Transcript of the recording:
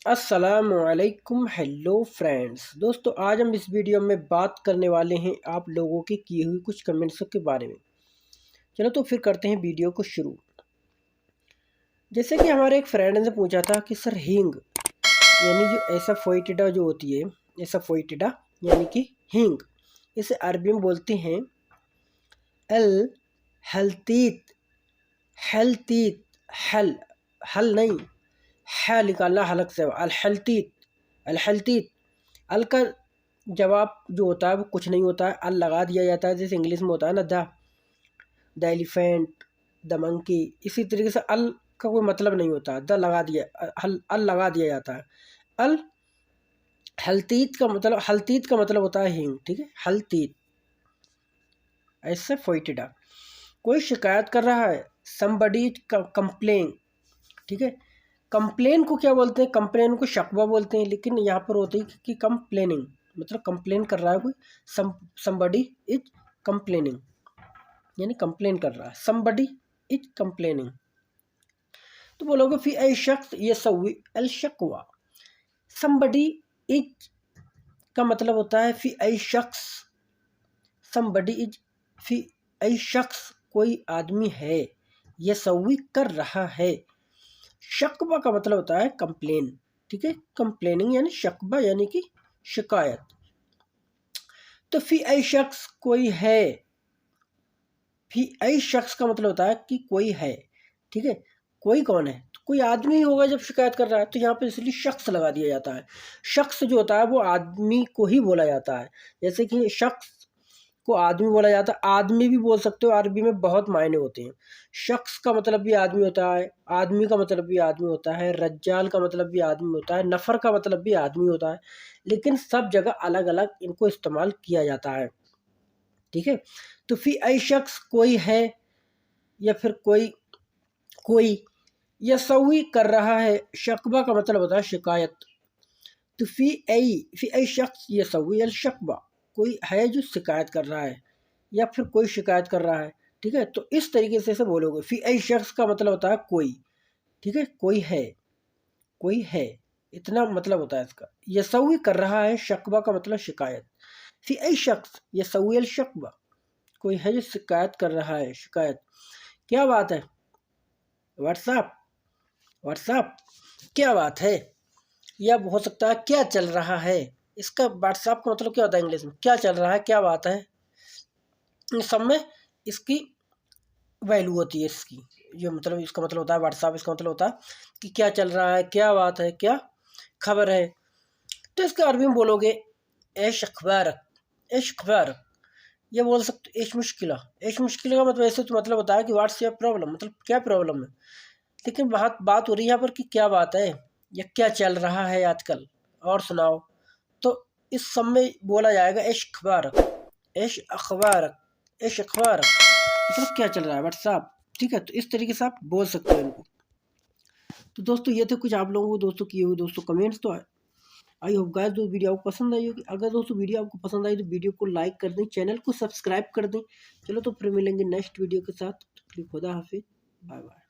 अस्सलामुअलैकुम, hello friends. दोस्तों, आज हम इस वीडियो में बात करने वाले हैं आप लोगों की हुई कुछ कमेंट्स के बारे में। चलो तो फिर करते हैं वीडियो को शुरू। जैसे कि हमारे एक फ्रेंड ने पूछा था कि सर हींग यानी जो एसाफोइटिडा जो होती है, एसाफोइटिडा यानी कि हींग, इसे अरबी में बोलते हैं अल हल्तीत। हल्तीत, हल हल नहीं, है निकालना हलक से, अल हल्तीत। अल हल्तीत, अल का जवाब जो होता है वो कुछ नहीं होता है, अल लगा दिया जाता है। जैसे इंग्लिश में होता है ना द एलिफेंट, द मंकी, इसी तरीके से अल का कोई मतलब नहीं होता, द लगा दिया, अल लगा दिया जाता है। अल हल्तीत का मतलब होता है हींग, ठीक है। हल्तीत ऐसे फोइटिडा, कोई शिकायत कर रहा है, समबडी कंप्लेन, ठीक है। कंप्लेन को क्या बोलते हैं? कंप्लेन को शकवा बोलते हैं, लेकिन यहाँ पर होती है कि कंप्लेनिंग, मतलब कंप्लेन कर रहा है कोई। समबडी इज कंप्लेनिंग, यानी कंप्लेन कर रहा है, समबडी इज कंप्लेनिंग। तो बोलोगे फिर ऐ शख्स ये सवी अल शकवा। समबडी इज का मतलब होता है फिर ऐ शख्स, समबडी इज फिर ऐ शख्स कोई आदमी है, ये सवी कर रहा है। शकबा का मतलब होता है कंप्लेन, ठीक है। कंप्लेनिंग यानी शकबा यानी कि शिकायत। तो फी ऐ शख्स कोई है, फी ऐ शख्स का मतलब होता है कि कोई है, ठीक है। कोई कौन है? तो कोई आदमी ही होगा जब शिकायत कर रहा है, तो यहाँ पे इसलिए शख्स लगा दिया जाता है। शख्स जो होता है वो आदमी को ही बोला जाता है। जैसे कि शख्स को आदमी बोला जाता है, आदमी भी बोल सकते हो, अरबी में बहुत मायने होते हैं। शख्स का मतलब भी आदमी होता है, आदमी का मतलब भी आदमी होता है, रज्जाल का मतलब भी आदमी होता है, नफ़र का मतलब भी आदमी होता है, लेकिन सब जगह अलग अलग इनको इस्तेमाल किया जाता है, ठीक है। तो फिर ऐ शख्स कोई है, या फिर कोई कोई यसवी कर रहा है, शकबा का मतलब होता है शिकायत। तो फी ऐ शख्स यसवी अल शकबा, कोई है जो शिकायत कर रहा है या फिर कोई शिकायत कर रहा है, ठीक है। तो इस तरीके से बोलोगे। फी ऐ शख्स का मतलब होता है कोई, ठीक है, कोई है, कोई है, इतना मतलब होता है इसका। यसवी कर रहा है, शकबा का मतलब शिकायत। फी ऐ शख्स यसवी अल शकबा, कोई है जो शिकायत कर रहा है, शिकायत। क्या बात है? व्हाट्सअप, व्हाट्सअप क्या बात है? या हो सकता है क्या चल रहा है। इसका व्हाट्सअप का मतलब क्या होता है इंग्लिश में? क्या चल रहा है, क्या बात है। इन सब में इसकी वैल्यू होती है इसकी, जो मतलब इसका मतलब होता है व्हाट्सअप, इसका मतलब होता है कि क्या चल रहा है, क्या बात है, क्या खबर है। तो इसके अरबी में बोलोगे ऐश अखबारक, ऐश अखबारक। ये बोल सकते ऐश मुश्किला। ऐश मुश्किला का मतलब ऐसे तो मतलब होता है कि व्हाट्स योर प्रॉब्लम, मतलब क्या प्रॉब्लम है। लेकिन बात हो रही है यहाँ पर कि क्या बात है या क्या चल रहा है आजकल, और सुनाओ। तो इस सब में बोला जाएगा ऐश अखबारक, ऐश अखबारक, ऐश अखबारक, मतलब क्या चल रहा है व्हाट्सअप, ठीक है। तो इस तरीके से आप बोल सकते हो इनको। तो दोस्तों ये थे कुछ आप लोगों को दोस्तों किए हुए दोस्तों कमेंट्स। तो आई होप गाइस दोस्तों वीडियो आपको पसंद आई होगी। अगर दोस्तों वीडियो आपको पसंद आई तो वीडियो को लाइक कर दें, चैनल को सब्सक्राइब कर दें। चलो तो फिर मिलेंगे नेक्स्ट वीडियो के साथ। खुदा हाफिज, बाय बाय।